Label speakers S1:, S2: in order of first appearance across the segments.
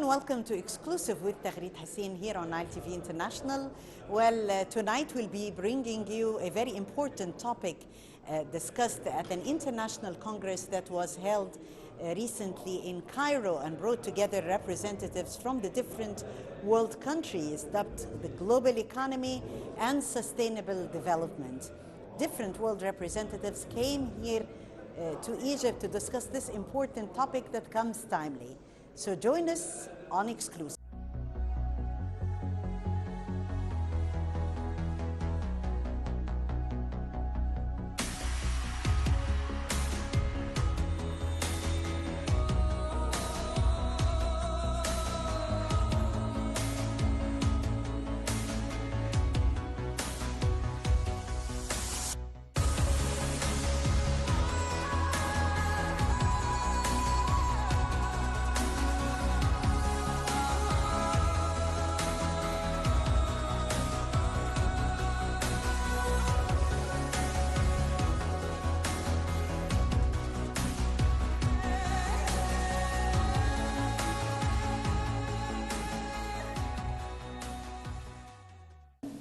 S1: and welcome to Exclusive with Taghreed Hussein here on Nile TV International. Well, tonight we'll be bringing you a very important topic discussed at an international congress that was held recently in Cairo and brought together representatives from the different world countries, dubbed the global economy and sustainable development. Different world representatives came here to Egypt to discuss this important topic that comes timely. So join us on Exclusive.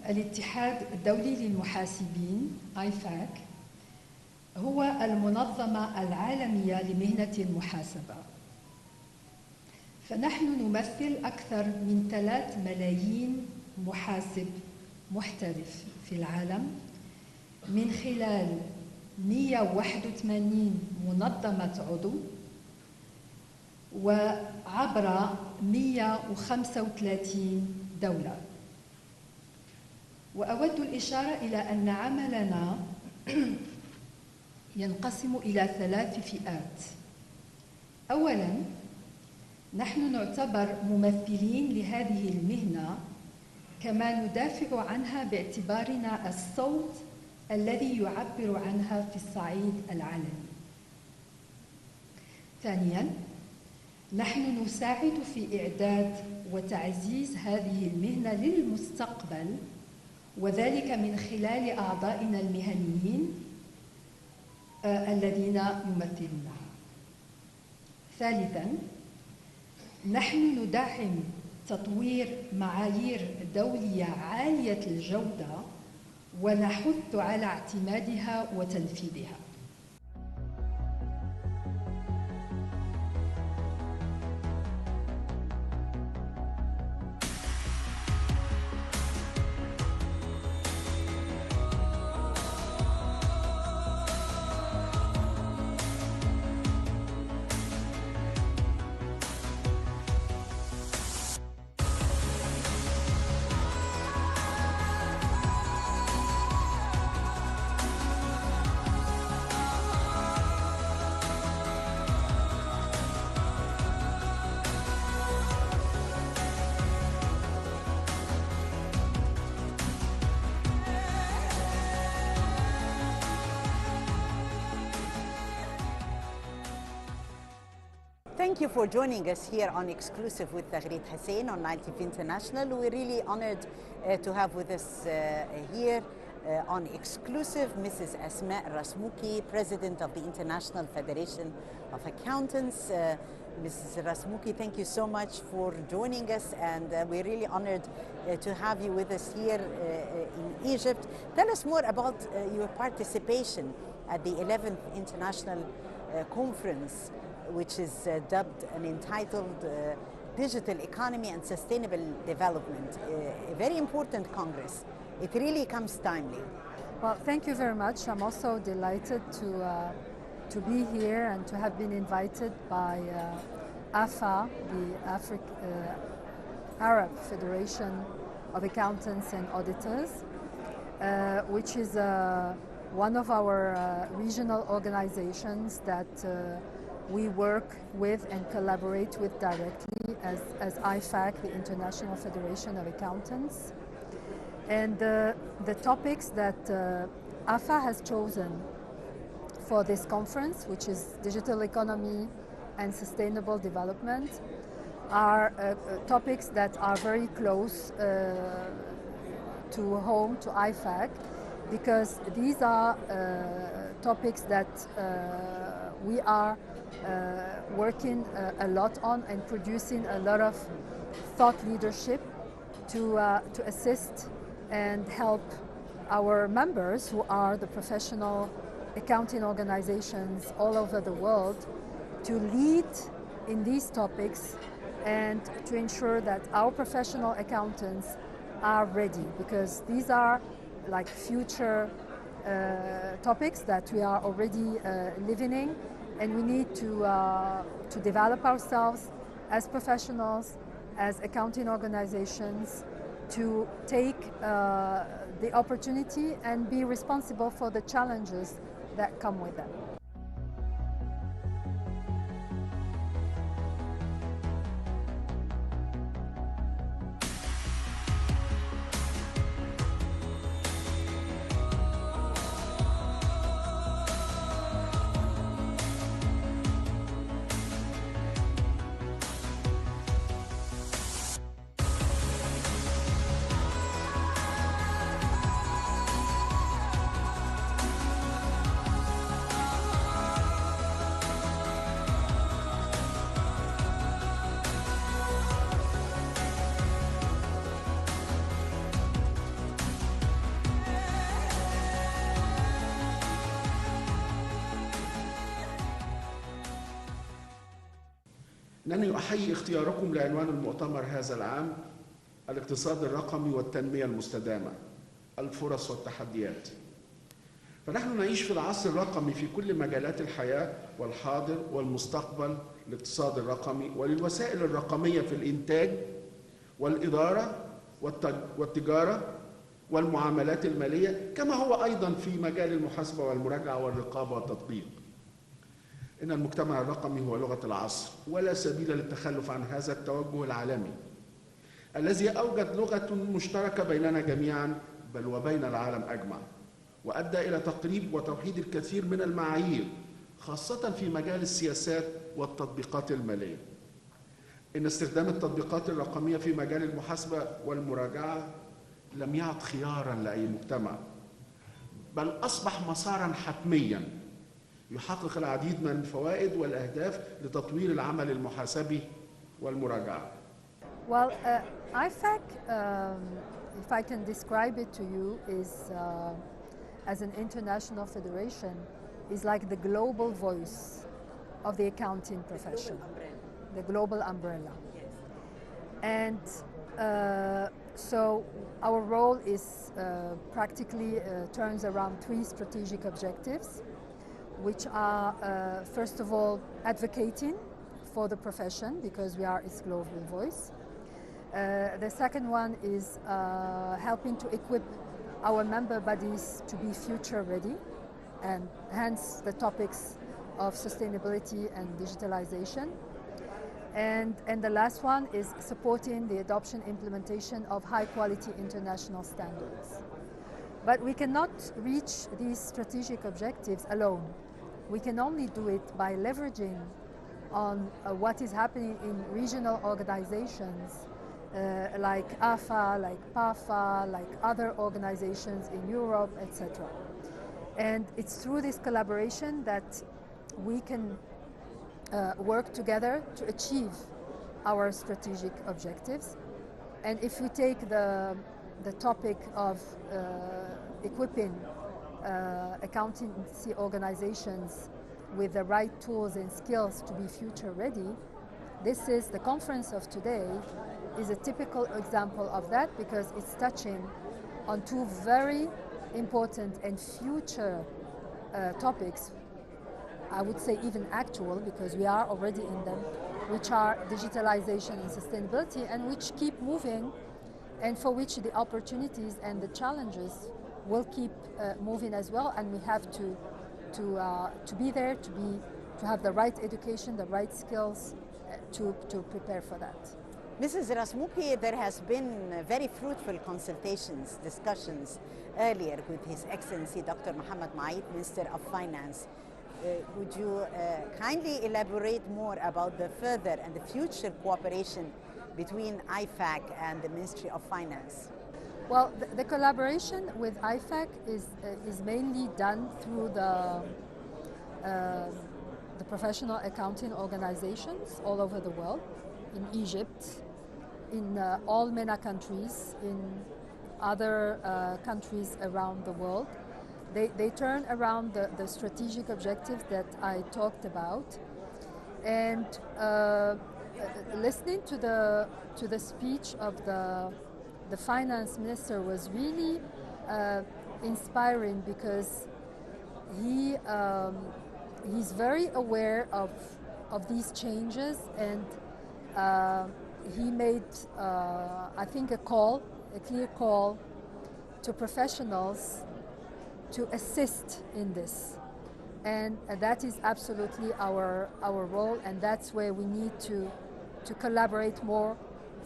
S2: الاتحاد الدولي للمحاسبين IFAC هو المنظمة العالمية لمهنة المحاسبة. فنحن نمثل أكثر من 3 ملايين محاسب محترف في العالم من خلال 181 منظمة عضو وعبر 135 دولة. وأود الإشارة إلى أن عملنا ينقسم إلى 3 فئات. أولاً، نحن نعتبر ممثلين لهذه المهنة كما ندافع عنها باعتبارنا الصوت الذي يعبر عنها في الصعيد العالمي. ثانياً، نحن نساعد في إعداد وتعزيز هذه المهنة للمستقبل، وذلك من خلال أعضائنا المهنيين الذين يمثلونها. ثالثاً، نحن ندعم تطوير معايير دولية عالية الجودة ونحث على اعتمادها وتنفيذها.
S1: Thank you for joining us here on Exclusive with Taghreed Hussein on Nile TV International. We're really honored to have with us here on Exclusive Mrs. Asma Rasmouki, President of the International Federation of Accountants. Mrs. Rasmouki, thank you so much for joining us, and we're really honored to have you with us here in Egypt. Tell us more about your participation at the 11th International Conference, which is dubbed and entitled Digital Economy and Sustainable Development. A very important congress. It really comes timely.
S3: Well, thank you very much. I'm also delighted to be here and to have been invited by AFA, the Arab Federation of Accountants and Auditors, which is one of our regional organizations that we work with and collaborate with directly as IFAC, the International Federation of Accountants. And the topics that AFA has chosen for this conference, which is digital economy and sustainable development, are topics that are very close to home, to IFAC, because these are topics that we are working a lot on and producing a lot of thought leadership to assist and help our members, who are the professional accounting organizations all over the world, to lead in these topics and to ensure that our professional accountants are ready, because these are like future topics that we are already living in, and we need to develop ourselves as professionals, as accounting organizations, to take the opportunity and be responsible for the challenges that come with them.
S4: أنني أحيي اختياركم لعنوان المؤتمر هذا العام: الاقتصاد الرقمي والتنمية المستدامة، الفرص والتحديات. فنحن نعيش في العصر الرقمي في كل مجالات الحياة والحاضر والمستقبل. الاقتصاد الرقمي وللوسائل الرقمية في الإنتاج والإدارة والتجارة والمعاملات المالية، كما هو أيضا في مجال المحاسبة والمراجعة والرقابة والتطبيق. إن المجتمع الرقمي هو لغة العصر، ولا سبيل للتخلف عن هذا التوجه العالمي الذي أوجد لغة مشتركة بيننا جميعا، بل وبين العالم أجمع، وأدى إلى تقريب وتوحيد الكثير من المعايير، خاصة في مجال السياسات والتطبيقات المالية. إن استخدام التطبيقات الرقمية في مجال المحاسبة والمراجعة لم يعد خياراً لأي مجتمع، بل أصبح مساراً حتمياً يحقق العديد من الفوائد والأهداف لتطوير العمل المحاسبي والمراجعة.
S3: Well, IFAC, if I can describe it to you, is as an international federation, is like the global voice of the accounting profession, the global umbrella.
S1: Yes.
S3: And so our role is practically turns around three strategic objectives, which are first of all advocating for the profession, because we are its global voice. The second one is helping to equip our member bodies to be future ready, and hence the topics of sustainability and digitalization. And the last one is supporting the adoption implementation of high quality international standards. But we cannot reach these strategic objectives alone. We can only do it by leveraging on what is happening in regional organizations like AFA, like PAFA, like other organizations in Europe, etc. And it's through this collaboration that we can work together to achieve our strategic objectives. And if we take the topic of equipping accountancy organizations with the right tools and skills to be future ready, the conference of today is a typical example of that, because it's touching on two very important and future topics, I would say even actual, because we are already in them, which are digitalization and sustainability, and which keep moving, and for which the opportunities and the challenges will keep moving as well, and we have to be there, to have the right education, the right skills to prepare for that.
S1: Mrs. Rasmuki, there has been very fruitful consultations, discussions earlier with His Excellency Dr. Mohammed Maid, Minister of Finance. Would you kindly elaborate more about the further and the future cooperation between IFAC and the Ministry of Finance?
S3: Well, the collaboration with IFAC is mainly done through the the professional accounting organizations all over the world, in Egypt, in all MENA countries, in other countries around the world. They turn around the strategic objectives that I talked about. And listening to the speech of the finance minister was really inspiring, because he's very aware of these changes, and he made, I think, a clear call to professionals to assist in this. And that is absolutely our role, and that's where we need to collaborate more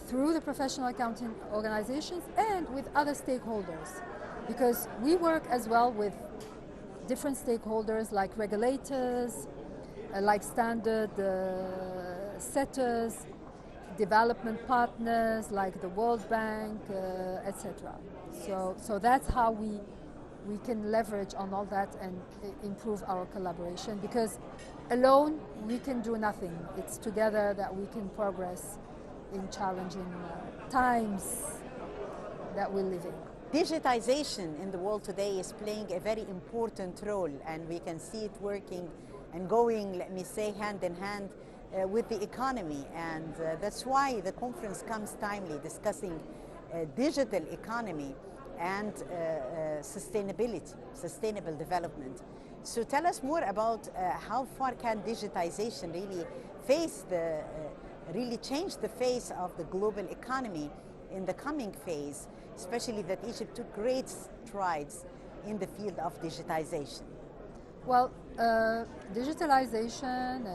S3: through the professional accounting organizations and with other stakeholders, because we work as well with different stakeholders like regulators, like standard setters, development partners like the World Bank, etc. So that's how we can leverage on all that and improve our collaboration, because alone we can do nothing. It's together that we can progress in challenging times that we live in.
S1: Digitization in the world today is playing a very important role, and we can see it working and going, let me say, hand in hand with the economy. And that's why the conference comes timely, discussing digital economy and sustainability, sustainable development. So tell us more about how far can digitization really change the face of the global economy in the coming phase, especially that Egypt took great strides in the field of digitization.
S3: Well, digitalization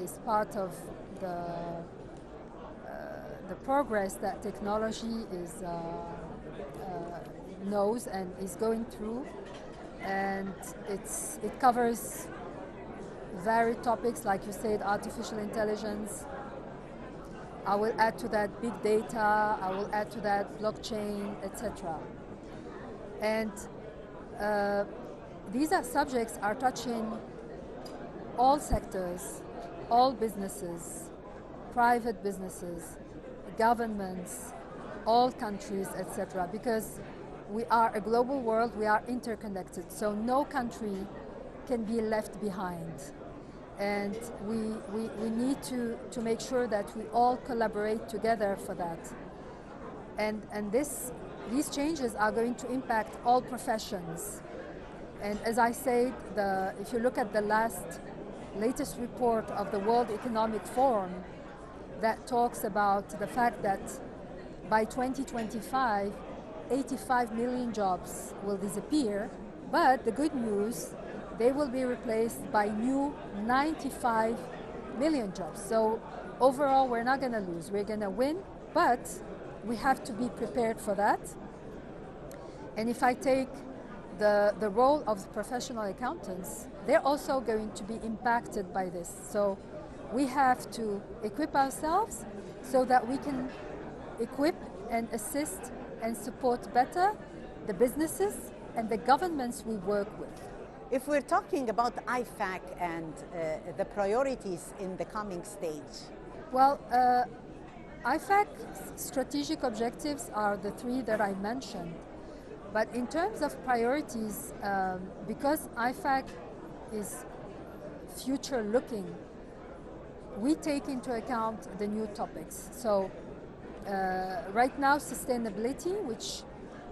S3: is part of the progress that technology knows and is going through, and it covers varied topics, like you said, artificial intelligence. I will add to that big data. I will add to that blockchain, etc. And these subjects are touching all sectors, all businesses, private businesses, governments, all countries, etc. Because we are a global world, we are interconnected, so no country can be left behind. And we need to make sure that we all collaborate together for that. And these changes are going to impact all professions. And as I said, if you look at the latest report of the World Economic Forum, that talks about the fact that by 2025, 85 million jobs will disappear, but the good news, they will be replaced by new 95 million jobs. So overall, we're not going to lose, we're going to win, but we have to be prepared for that. And if I take the role of the professional accountants, they're also going to be impacted by this. So we have to equip ourselves so that we can equip and assist and support better the businesses and the governments we work with.
S1: If we're talking about IFAC and the priorities in the coming stage.
S3: Well, IFAC strategic objectives are the three that I mentioned. But in terms of priorities, because IFAC is future looking, we take into account the new topics. So right now, sustainability,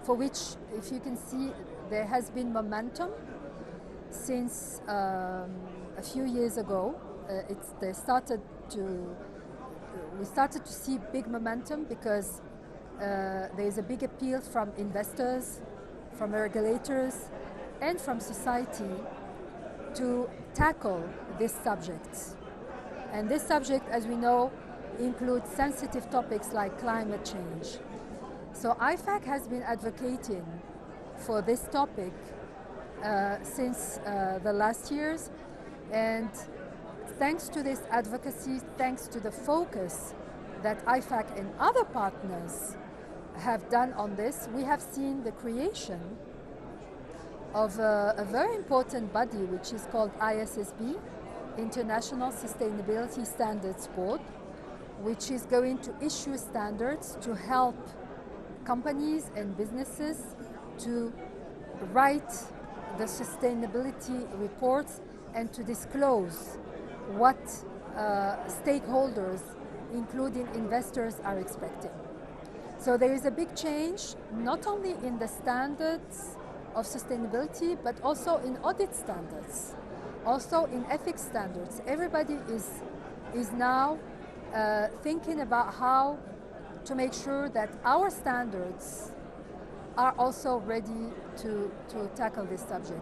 S3: for which, if you can see, there has been momentum since a few years ago. We started to see big momentum because there is a big appeal from investors, from regulators, and from society to tackle this subject. And this subject, as we know, includes sensitive topics like climate change. So IFAC has been advocating for this topic since the last years, and thanks to this advocacy, thanks to the focus that IFAC and other partners have done on this, we have seen the creation of a very important body which is called ISSB, International Sustainability Standards Board, which is going to issue standards to help companies and businesses to write the sustainability reports and to disclose what stakeholders, including investors, are expecting. So there is a big change, not only in the standards of sustainability, but also in audit standards, also in ethics standards. Everybody is now thinking about how to make sure that our standards are also ready to tackle this subject.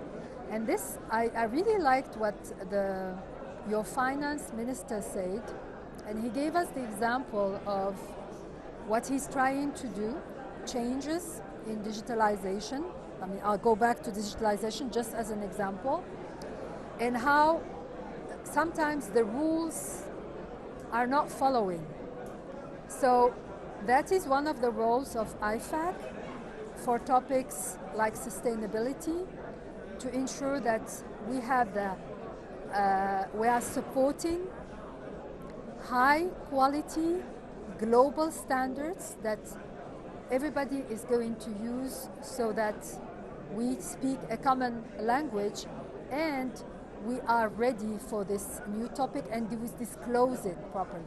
S3: And this, I really liked what your finance minister said, and he gave us the example of what he's trying to do, changes in digitalization. I mean, I'll go back to digitalization just as an example, and how sometimes the rules are not following. So that is one of the roles of IFAC for topics like sustainability, to ensure that we have we are supporting high quality global standards that everybody is going to use, so that we speak a common language and we are ready for this new topic and we disclose it properly.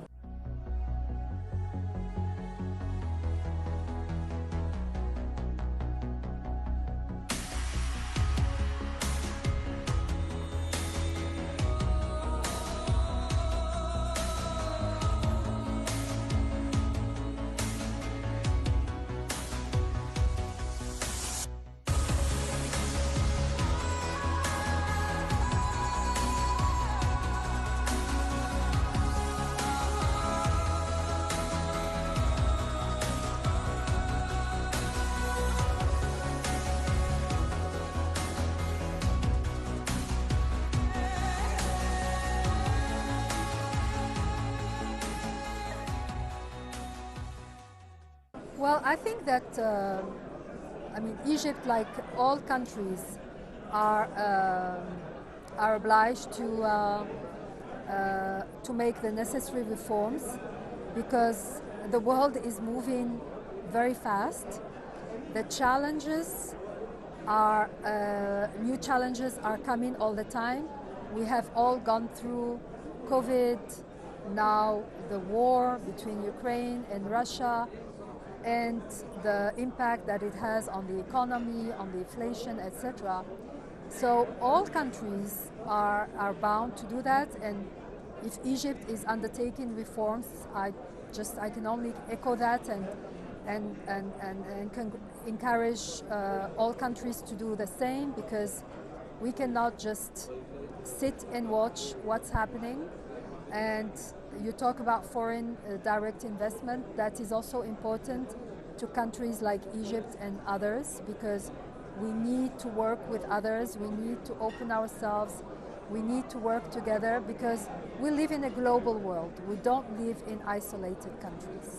S3: Well, I think that Egypt, like all countries, are obliged to make the necessary reforms, because the world is moving very fast. The challenges are new challenges are coming all the time. We have all gone through COVID, now the war between Ukraine and Russia, and the impact that it has on the economy, on the inflation, etc. So all countries are bound to do that, and if Egypt is undertaking reforms, I can only echo that and encourage all countries to do the same, because we cannot just sit and watch what's happening. And you talk about foreign direct investment. That is also important to countries like Egypt and others, because we need to work with others, we need to open ourselves, we need to work together, because we live in a global world. We don't live in isolated countries.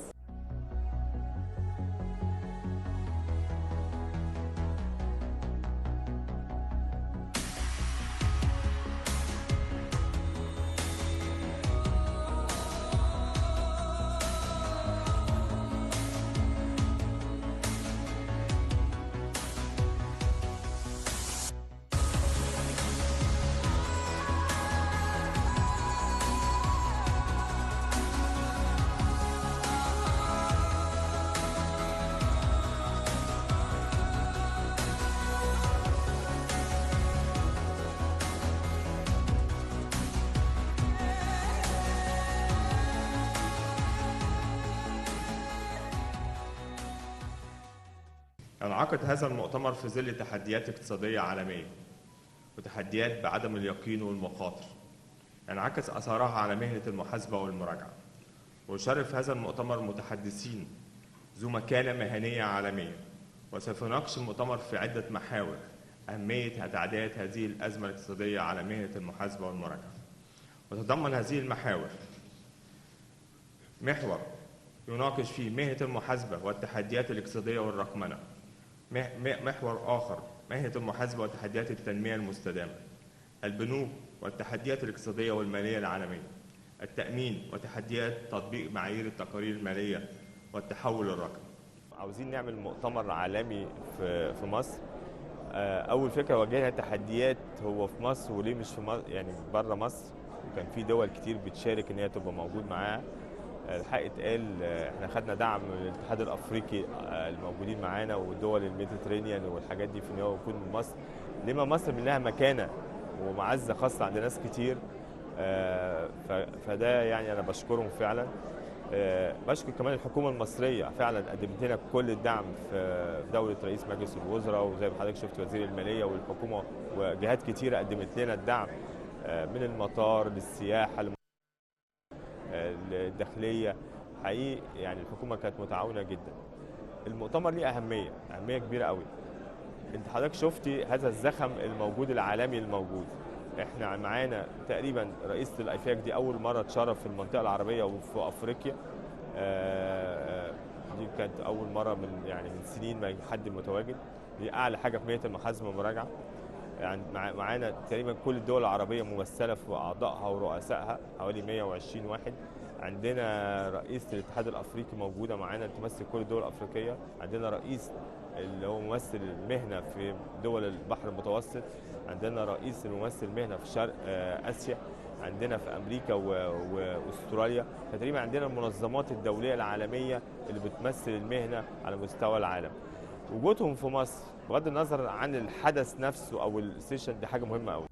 S5: انعقد هذا المؤتمر في ظل تحديات اقتصادية عالمية وتحديات بعدم اليقين والمخاطر انعكس أثرها على مهنة المحاسبة والمراجعة. ويشرف هذا المؤتمر متحدثين ذو مكانة مهنية عالمية، وسوف يناقش المؤتمر في عدة محاور أهمية تعديات هذه الأزمة الاقتصادية على مهنة المحاسبة والمراجعة. وتتضمن هذه المحاور محور يناقش فيه مهنة المحاسبة والتحديات الاقتصادية والرقمنة، محور آخر مهنة المحاسبة وتحديات التنمية المستدامة، البنوك والتحديات الاقتصادية والمالية العالمية، التأمين وتحديات تطبيق معايير التقارير المالية والتحول الرقمي. عاوزين نعمل مؤتمر عالمي في مصر. أول فكرة واجهها تحديات هو في مصر وليه مش في مصر، يعني بره مصر، وكان في دول كتير بتشارك إن هي تبقى موجود معاها. الحق اتقال احنا خدنا دعم من الاتحاد الافريقي الموجودين معانا والدول الميديترينيان والحاجات دي في ان هو يكون مصر، لما مصر من لها مكانه ومعزه خاصه عند ناس كتير. فده يعني انا بشكرهم فعلا. بشكر كمان الحكومه المصريه فعلا قدمت لنا كل الدعم في دوله رئيس مجلس الوزراء، وزي ما حضرتك شفت وزير الماليه والحكومه وجهات كتيره قدمت لنا الدعم من المطار للسياحه الداخليه. حقيقي يعني الحكومه كانت متعاونه جدا. المؤتمر ليه اهميه كبيره قوي. انت حضرتك شفتي هذا الزخم الموجود العالمي الموجود. احنا معانا تقريبا رئيسه الايفاك دي اول مره تشرف في المنطقه العربيه وفي افريقيا. دي كانت اول مره من سنين ما حد متواجد. دي اعلى حاجه في مهنه المحاسبه والمراجعه. يعني معانا تقريبا كل الدول العربيه ممثله في اعضائها ورؤسائها حوالي 120 واحد. عندنا رئيس الاتحاد الافريقي موجوده معانا تمثل كل الدول الافريقيه. عندنا رئيس اللي هو ممثل المهنه في دول البحر المتوسط. عندنا رئيس الممثل المهنه في شرق اسيا. عندنا في امريكا واستراليا. فتقريبا عندنا المنظمات الدوليه العالميه اللي بتمثل المهنه على مستوى العالم. وجودهم في مصر بغض النظر عن الحدث نفسه او السيشن دي حاجه مهمه قوي.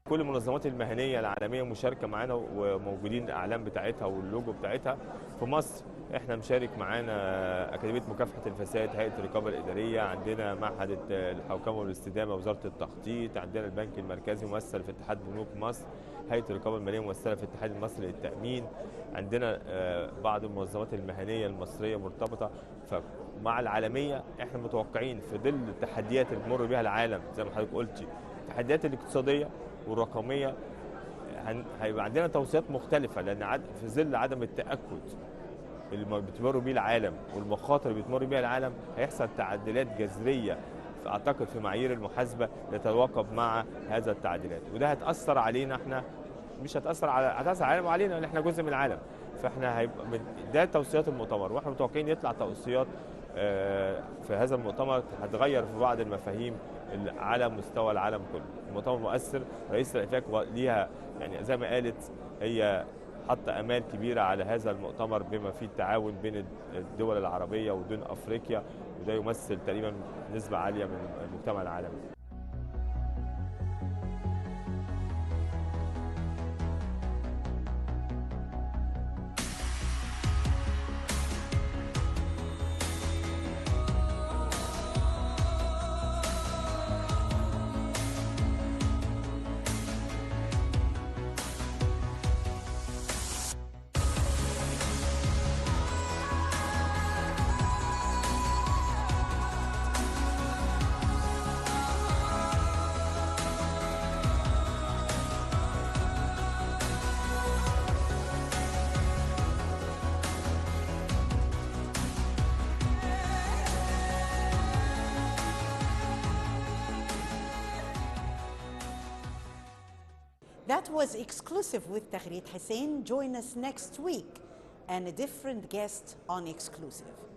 S5: كل المنظمات المهنيه العالميه مشاركه معانا وموجودين الاعلام بتاعتها واللوجو بتاعتها. في مصر احنا مشارك معانا اكاديميه مكافحه الفساد، هيئه الرقابه الاداريه، عندنا معهد الحوكمه والاستدامه وزاره التخطيط، عندنا البنك المركزي ممثل في اتحاد بنوك مصر، هيئه الرقابه الماليه ممثله في الاتحاد المصري للتامين، عندنا بعض المنظمات المهنيه المصريه مرتبطه. فمع العالميه احنا متوقعين في ظل التحديات اللي بتمر بها العالم زي ما حضرتك قلتي، التحديات الاقتصاديه والرقميه، هيبقى عندنا توصيات مختلفه، لان في ظل عدم التاكد اللي بتمر بيه العالم والمخاطر اللي بتمر بيها العالم هيحصل تعديلات جذريه اعتقد في معايير المحاسبه لتتواكب مع هذا التعديلات. وده هتاثر علينا احنا، مش هتاثر على العالم وعلينا لان احنا جزء من العالم. فاحنا هيبقى ده توصيات المؤتمر، واحنا متوقعين يطلع توصيات في هذا المؤتمر هتغير في بعض المفاهيم على مستوى العالم كله. المؤتمر مؤثر، رئيس الإفاك ليها يعني زي ما قالت هي حاطه امال كبيره على هذا المؤتمر بما فيه التعاون بين الدول العربيه ودول افريقيا، وده يمثل تقريبا نسبه عاليه من المجتمع العالمي.
S1: That was Exclusive with Taghreed Hussein. Join us next week and a different guest on Exclusive.